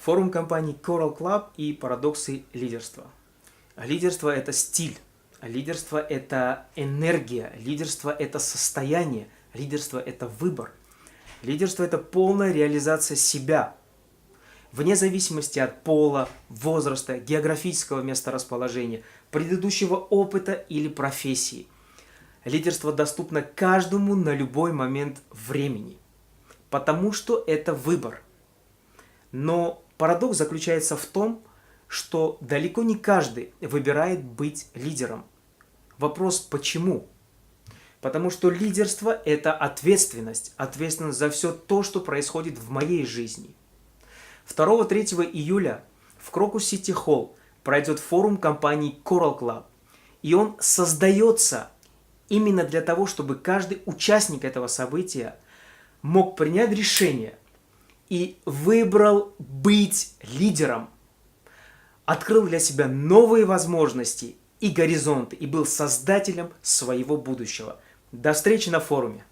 Форум компании Coral Club и парадоксы лидерства. Лидерство – это стиль, лидерство – это энергия, лидерство – это состояние, лидерство – это выбор. Лидерство – это полная реализация себя, вне зависимости от пола, возраста, географического месторасположения, предыдущего опыта или профессии. Лидерство доступно каждому на любой момент времени, потому что это выбор. Но парадокс заключается в том, что далеко не каждый выбирает быть лидером. Вопрос почему? Потому что лидерство – это ответственность, ответственность за все то, что происходит в моей жизни. 2-3 июля в Крокус-Сити Холл пройдет форум компании Coral Club, и он создается именно для того, чтобы каждый участник этого события мог принять решение и выбрал быть лидером, открыл для себя новые возможности и горизонты и был создателем своего будущего. До встречи на форуме!